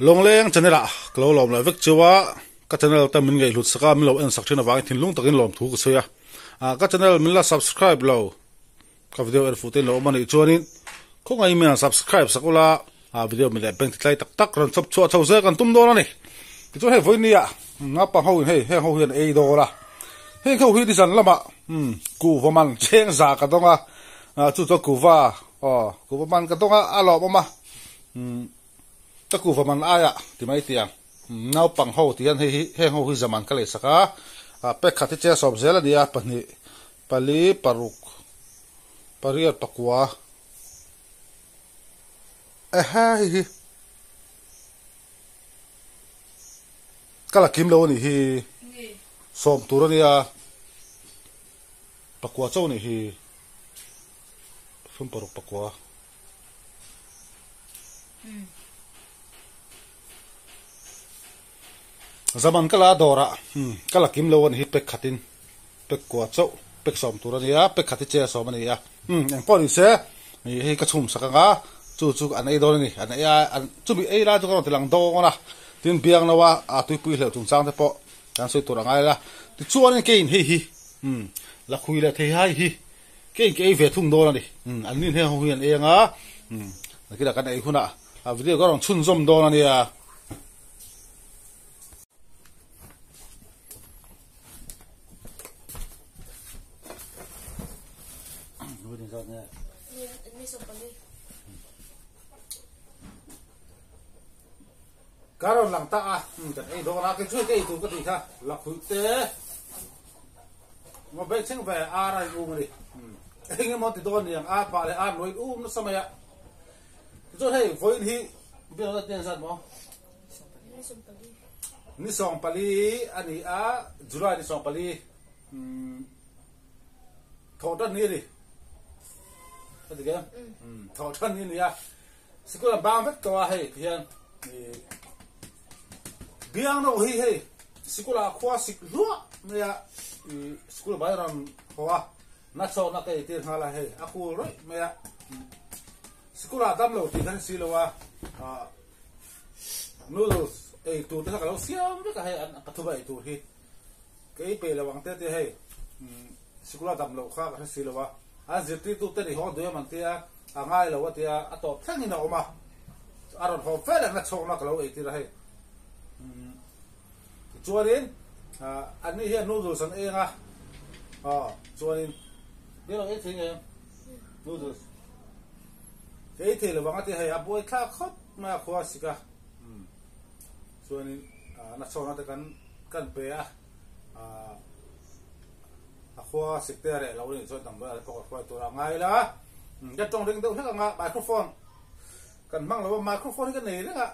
long leng channel a klo lom la vek chuwa ka channel ta min ngei lut saka min lo en sak thina wang thin lung takin lom thu ko soya ka channel min la subscribe lo ka video er futin lo mani chuanin ko ngai me subscribe sakula video min le beng tlai tak tak ron chop chu chho ze kan tum do na ni ti chu he voini ya nga pa ho he he ho hian ei do la he ko hi di san lama ku voman cheng za ka donga chu to ku va ku voman ka donga a lo ma ta ku voman aya ti mai tiang nau pang ho ti an he ho hi zaman ka le saka pe khati che sob zela dia pani pali paruk pariat pakwa hi kala kim lo ni hi som turania pakwa chaw ni hi fum paruk pakwa zaman kala dora kala kim lo ni hi pek khatin pek kwa chaw pek som turania pek khati che som ani ya en poni se hi ka chum sakanga chu an ei do ni an ya an chu bi ei la chu ko tilang do ngona tin biang nawa a tui pui le chung chang te po kan soi tur angai la ti chuan ke in hi la khui la the hai hi ke ve thung do na ni an nin he ho hian e nga na kila kan ei khuna a video ko rong chun zom do na ni ya karon lang ta kan ei do na ke chui ke tu ka ti kha la khu te mo be cheng ve a rai u ngi nge mo ti do ni ang a pa le a noi na samaya zo hei voin hi bi na ten san mo ni song pali ani a jura ni song pali thodan ni ri ati ga thodan ni ya sikula bang vet to hei hian biang no hi hei sikula khwa sik lua meya sikula bayram khwa na chaw na kai tir hala hei aku roi meya sikula dam lo ti kan silowa noodles ei tu ta ka lo siam ka hei an ka thu bai tu hi kei pe lawang te hei sikula dam lo kha ka silowa a zirti tu te ni ho do man tia angai lo wa tia atop thang ina oma aron ho fe na chaw na ka lo ei tir hei chuanin an ni hian noodles an enga chuanin belo e thing em noodles ei thele wanga te hai aboi kha khop ma khwa sika chuanin na chona te kan pe a khwa sikte re lo ni chuan tang ba ko khwa to ra ngai la ya tong ring deuh thaka nga microphone kan mang lo microphone kan nei la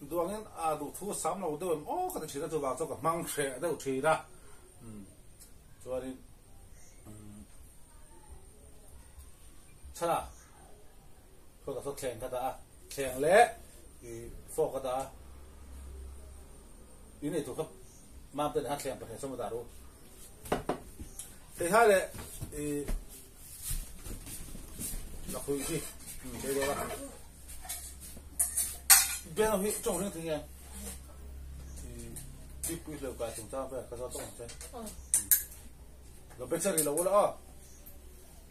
duangin du thu sam lo do ka ti thira chu ba chu ka mang she do thira chuanin chara ko ka so thleng ka da thleng le fo ka da ini tu ka ma te ha thleng pa he so ma da ro te ha le la khu hi de do la bên nào hiện trồng lên thì nghe thì đi quy lều cả chúng ta về cái đó tổng thế rồi bên sau thì lâu đó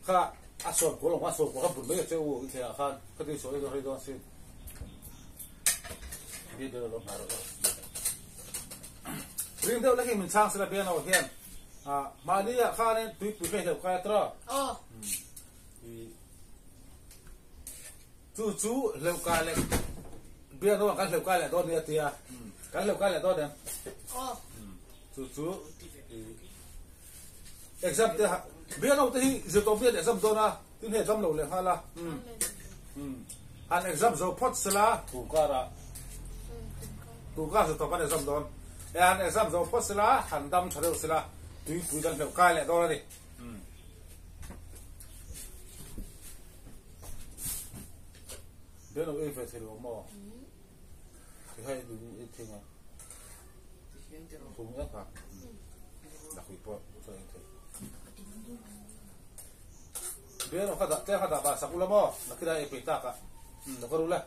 khá sồn của lòng sồn của các bún mấy cái u thì khan cái thứ số cái rồi đó xin đi được lòng nào rồi riêng đâu là khi mình sang sẽ là bên nào hiện mà đi khan nên tùy quy lều cái đó thì chú lều cái này biar no kan leu kale do ni atia kan leu kale do den chú exam te biar no te hi je to biar exam do na tin he exam lo le hala an exam zo pot sala tu ka zo to kan exam don an exam zo pot sala han dam tharo sala tu pu dan leu kale do ni biar no e fe thelo mo hay du ít thế này không nhất cả đặc biệt po cho anh thấy biar nó kada ba sakula mo nakira e pita ka nakarula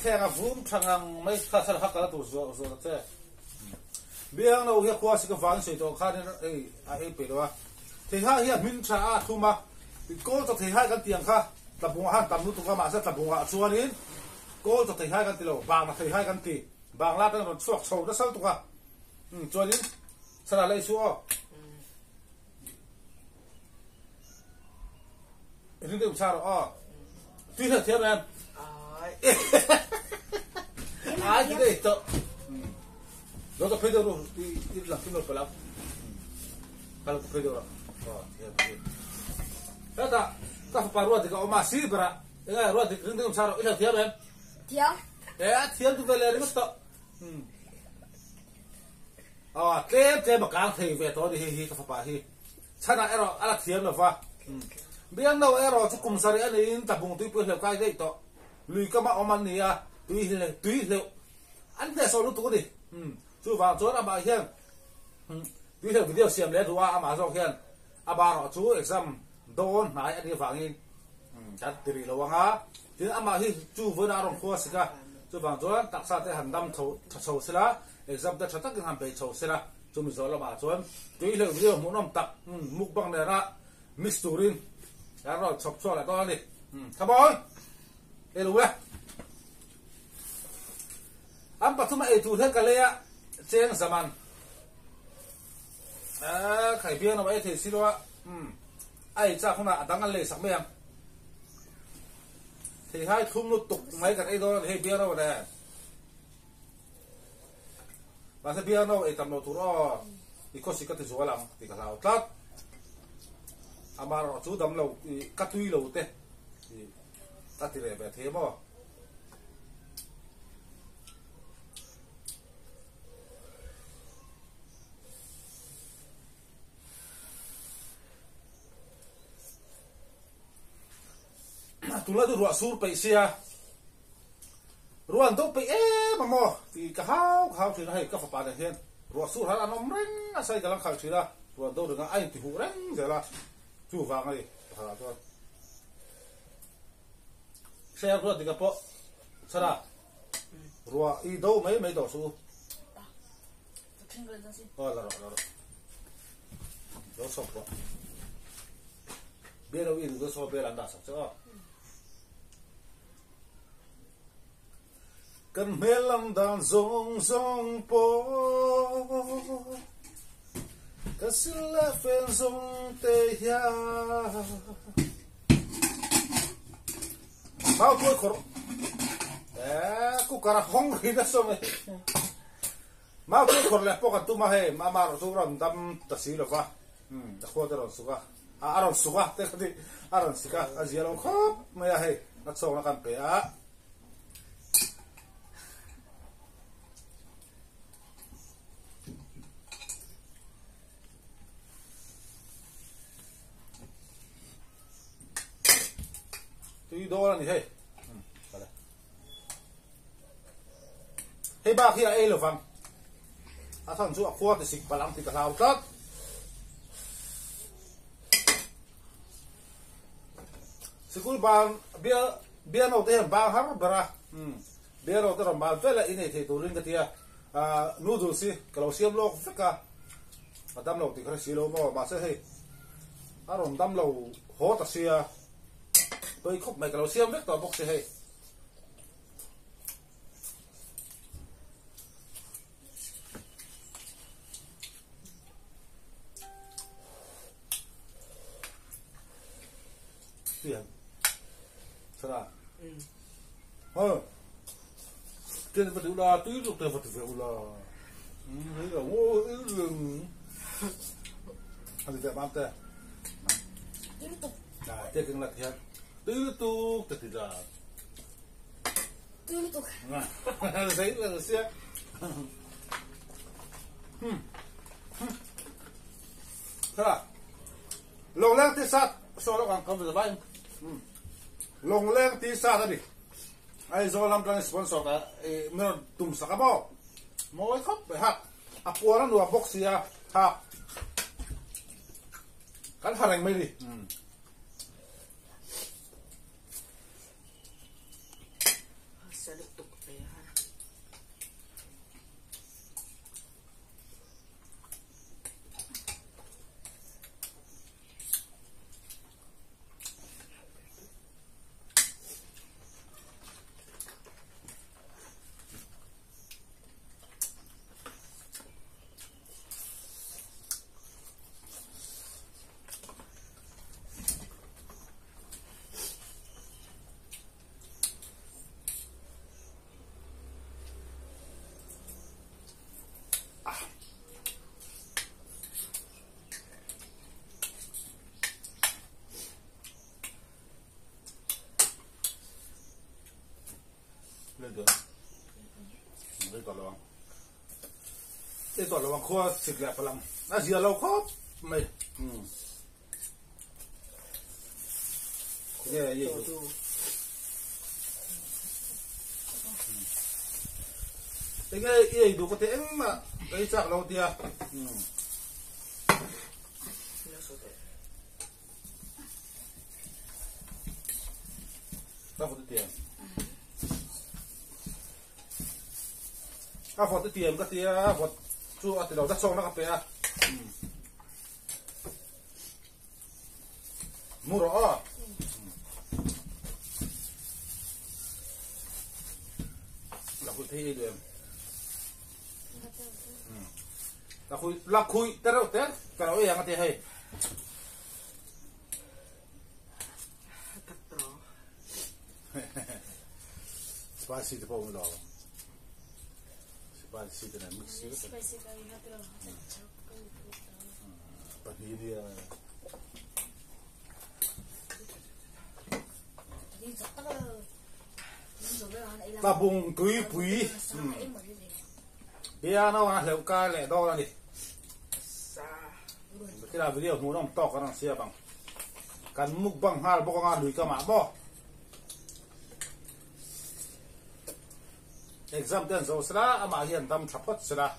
khe nga vum thangang mai kha sal hakka tu zo zo te biang no hi khwa si ka van sei to kha ne ai pe do thì hai hiện min cha thu mà thì cô cho thấy hai cái tiền kha tập bùng han tập nút tu kha mà sẽ tập bùng hạ chuan in cô cho thấy hai cái tiền lẩu vàng là thấy hai cái tiền vàng lát nó suộc sầu nó sao tu kha chuan in sao là lấy số nhưng tôi sao rồi tuy là thiệt em ai cái đấy to nó có phải đâu đi làm cái nào phải làm kalau phải đâu đó ta phải ruột thì có mà xí bra cái ruột thì nhưng tôi sao rồi ít thiệt em thiệt tu về lấy mất to cái mà càng thấy về đó thì cái phải hi chana ero ala thiệt là va biang đâu ero chú cùng sari anh ấy tập bùng tuy bữa cái đấy to lùi cái mà ông anh này à tuy liệu anh để số lúc tu đi chú vào chỗ là bà hiền tuy liệu video xem lấy chú à mà sao hiền à bà nó chú exam đôn nãy anh đi vàng in chặt tì lâu ha thì à mà hi chú vừa đã đồng khoa xí chú vào chỗ đặc sản để hành đâm thầu xí lá exam để chặt tất cả hành bề thầu xí lá chú mình rồi là bà chỗ tuy liệu video muốn làm tập mục bằng này là misturin đã rồi chọc cho lại to đi tham ơi đây đúng đấy anh bắt thuma ấy tu thế cái này trên zaman khải biên nó ấy thì xí đó ai cha không là đang ăn lệ sắc mềm thì hai thum nó tục mấy cái ấy đó thì biên nó này và cái biên nó ấy tầm nó tu đó thì có gì có thể做làm thì cái nào tát mà nó chú đâm lâu cắt tuy lâu thế thì ta thì về thế mà tu la tu ruột sur pe sia ruột đâu pe mà mò thì cái hao thì hay cái phải bàn hiện ruột sur hay là nó reng à sai cái lăng khảo chỉ là ruột đâu được ai thì hú reng rồi là chú vàng này hả thôi xe ruột thì cái bộ sao nào ruột y đâu mấy đồ su là rồi sọc rồi biết đâu y được số biết làm đã sọc chưa cần mê lòng đàn rong po cái xin là phèn rong tê ya bao tuổi khổ cụ cả hong khi đó xong rồi bao tuổi khổ là pokat tu mà hay mà rồi tu làm đâm ta xí rồi va ta khoa ta rồi suga rồi suga thế thì rồi suga azia long khóc mà hay nó xong nó cầm pe tuy đô là gì thế hey ba khi ai lo vang à thằng chú khua thì xịt balang thì cả lao tất school bang bia nào thế bang har bara bia nào thế bang vậy là ini thì tôi linh cái tia noodles gì kalau siam lo phải cả mà đâm lâu thì cái xí lo mà sẽ hay rồi đâm lâu hot ta xia tôi khóc mày kalau siam biết tao bốc sẽ hay tiền sao nào trên vật liệu là túi được từ vật liệu là thấy là ngô đường anh sẽ bán tê tê kinh là thiệt tứ tu từ từ là tứ tu thấy là xe sao nào lồng lang tê sát so nó còn không được vậy lồng lang tê sát đi ai do làm trang sponsor cả mình tụm sắc bao mỗi khóc phải hạt apua nó đùa box ya hạt cắn hạt hành mấy đi được đây còn lo đây còn lo khoa xịt lẹ phải làm đã giờ lâu khó mày cái gì cái đủ có thể mà cái chắc lâu tia các phụ tiền các phụ tiền các tia phụ chú ở từ đầu rất sâu nó gặp bé mua rõ là phụ thi được là khui tao đâu tết tao ấy yang cái hay spicy thì bao nhiêu đó spicy thì là mix spicy cái gì đó bạn đi đi ta bung quý quý bây giờ nó là liệu cái lẻ đo là gì cái là video muốn ông to cái nó xia bằng cần múc bằng hai bóc ngang đuổi cả mã bò exam ten zo sra ama hian dam thapat sra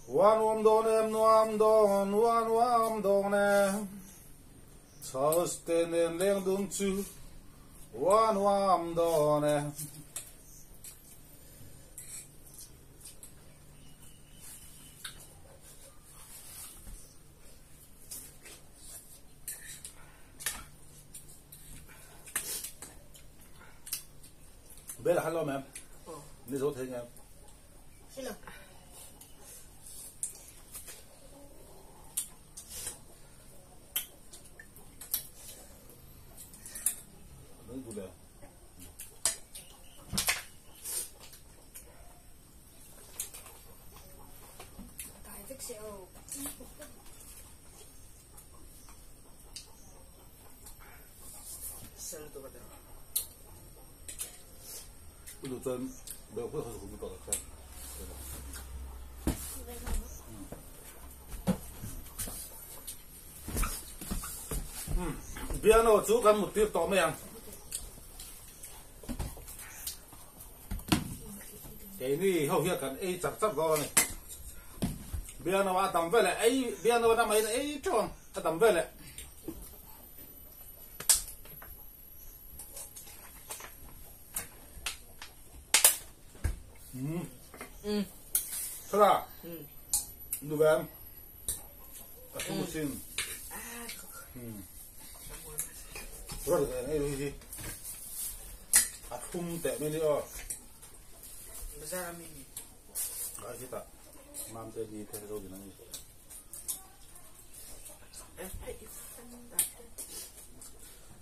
wan wam don em nuam don wan wam don em Sosten en leng dum chu wan wam don em bây giờ hello em đi số thế em hello đúng rồi tại thức xeo sao tụi bạn 그 전 내가 그래서 거기 받았어. piano chú cần một tiếp to mấy anh. Cái này hầu hết cần ấy chắc chắc rồi này. Piano mà tầm về lại ấy piano năm ấy ấy tròn tầm về lại. Thôi được em không xin rồi được này đi gì không tệ mấy nữa ra mình cái gì ta mam tệ gì thế rồi này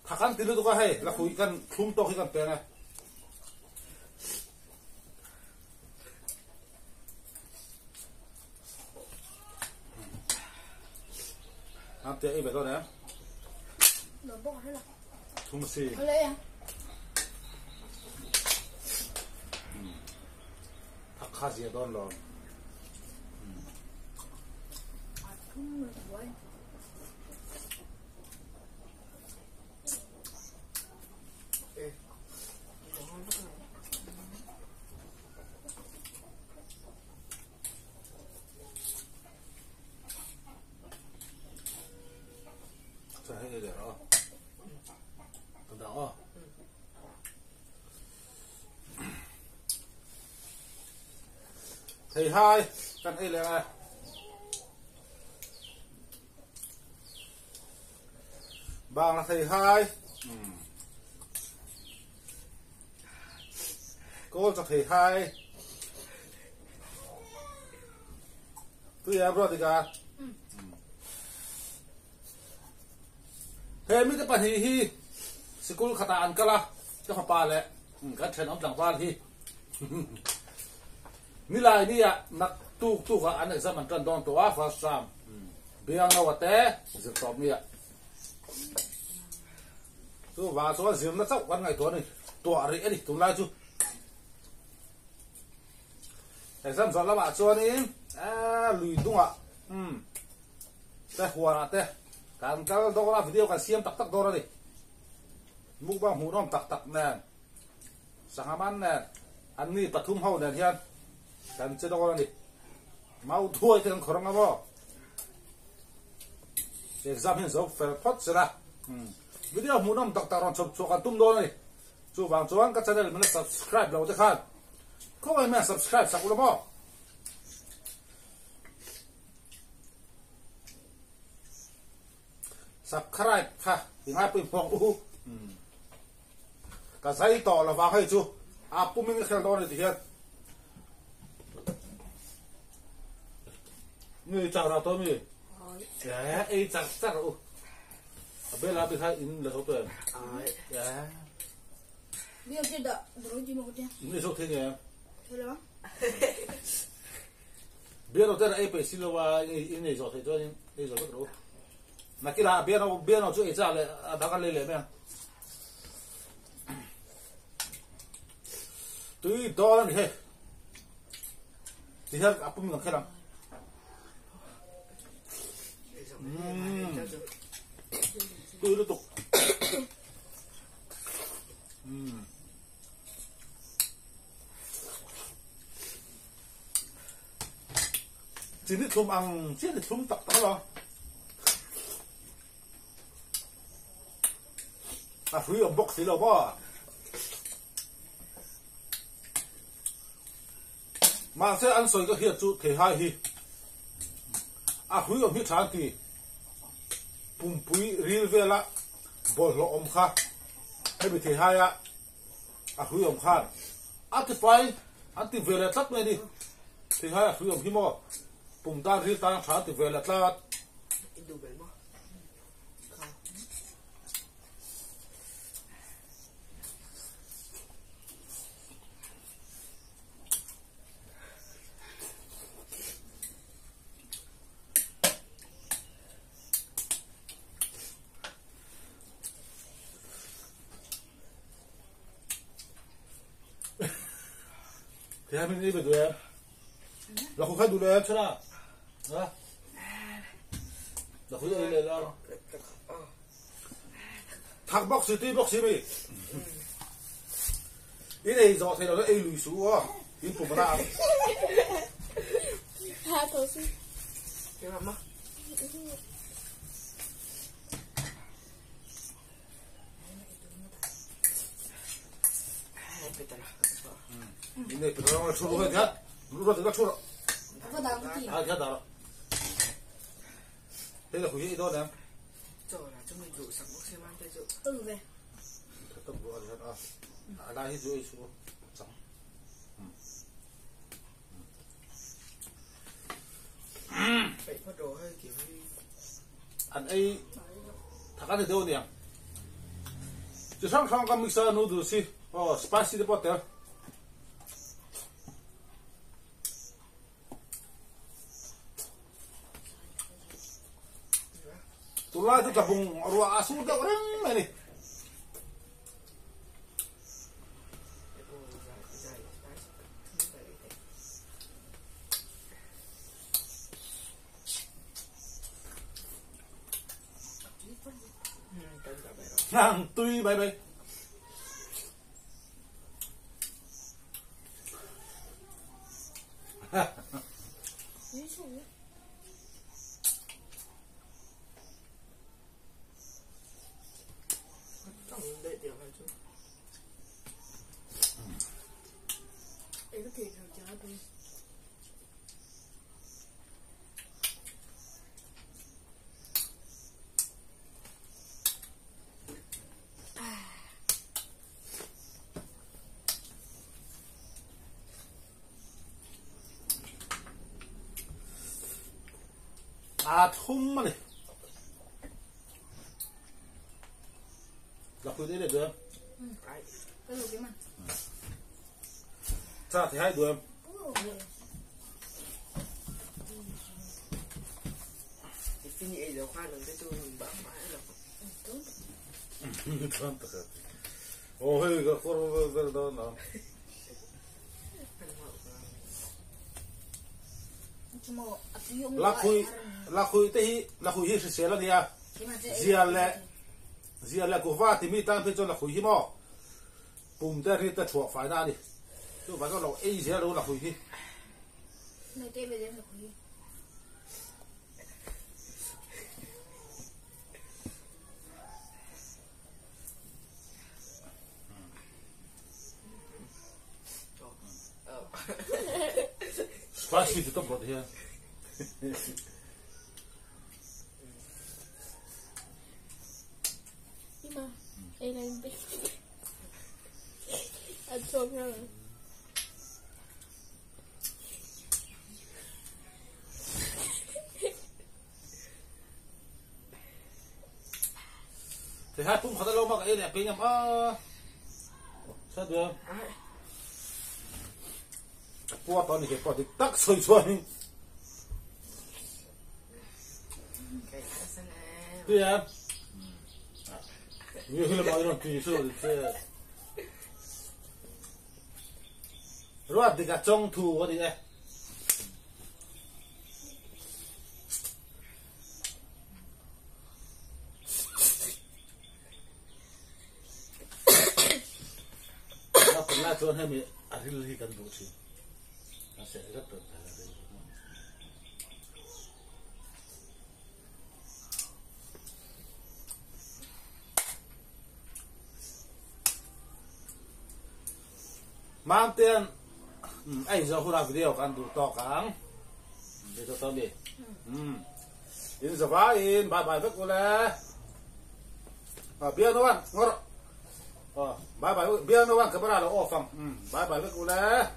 thằng ăn tiền được hay là khui cần không to khi cần tiền này ăn tiền ấy vậy thôi đấy nó bỏ hết rồi không xì lấy à thắc khá gì đó rồi 해야 돼요. 된다. Thầy hai, cần đây là này. Bằng là thầy hai. Cô cho thầy hai. Tôi em rồi thì cả. Thế mới cái bản hi school khata an kala cho họ pa lệ cái chuyện ông chẳng pa hi ni lại ni à nát tu cả anh exam an trần don to a first sam biang na wate zir top ni à chú vào số giếng nó sốc con ngày tuần này tọa rễ đi tụi lai chú để xem rõ là bà cho nên lùi đúng ạ đây hoa là thế càng cái đó là video càng xem tắc tắc đó đi mục bang hú nom tắc tắc nè sang ăn nè anh đi tập trung hậu nè thiên càng chơi đó đi mau thua thì càng khó lắm đó exam hiện giờ phải thoát ra video hú nom tắc tắc rồi chụp chụp càng tung đó này chú vàng chú ăn cái channel mình subscribe lâu thế khác không ai mà subscribe sao cũng được subscribe ha thì ngay bên phòng u cái giấy tờ là vào hay chú bố mình cái đó này thì hiện người chào nào tôi mi dạ ấy chắc chắc rồi bên là bên hai in là số tuổi dạ bây giờ chưa đợi rồi chỉ một cái in là số thế nhỉ thôi đó biết đâu thế là ấy phải xin là in này rồi thì cho nên đây rồi bắt đầu mà cái là biết nào chú ấy ra là đang ăn lên mẹ tuy đó là thế thì hết áp mình còn khai lắm tôi liên tục chỉ biết thùng ăn chỉ biết thùng tập đó rồi free on box thì là bao mà sẽ ăn sôi cái hiện chú thể hai hi free on hit chán thì bùm bùi riêng về là bỏ lọ kha hay bị thể hai free on khan thì phải thì về là tắt này đi thể hai free on hi mò bùm ta riêng ta chán thì về là tắt thì hai mình đi về tụi em là không phải tụi em chứ nào đó là không phải đi lên thằng bóc xí tí bóc xí mì cái này do thầy nó ấy lùi xuống á cái của nó nào ha thôi xí cái gì mà ini benar suruh lihat dulu udah suruh apa dah mesti lihat dah đây là cái đó nè trời là cho mình rủ sẵn bốc xe mang cho rượu về tập vừa lihat đây hết rồi suruh sẵn vậy bắt đồ hơi kiểu như anh ấy thằng cái gì đâu nè chỉ sang sang cái mixer noodles gì spicy đấy bớt Tula itu gabung ruang asuh udah orang ini. Nàng tuy bay bay. để tiểu hay chú để có thể thằng cháu tôi thum mà này. Lọc cái đấy được chưa? cái gì mà Cha thì hai đứa em. thì phi nhị giờ khoan đừng cái tôi mình bảo mãi là ô hey cái con đó nó cuma aku yung la khui hi se la dia zia le ko va ti mi tan pe cho la khui hi mo pum te ri ta chuo phải na đi tu phải có lẩu ấy zia lo la khui hi này tê về đến được gì spicy thì tốt bột here nhưng mà đây là bị ăn trộm ra rồi thì hai pum khá lâu mà cái này pin nhầm sao được qua tao này cái quả thì tắc sôi sôi对呀，你去了嘛？用举手的这，如果这个中途我的呢？那本来昨天没，还是那个东西，那现在都。mang tiền ai giờ hura video kan du to kang để cho tao đi in giờ vay in bye bye với cô lẽ bia nó ăn ngọt bye bye bia nó ăn cái bữa nào là off bye bye với cô lẽ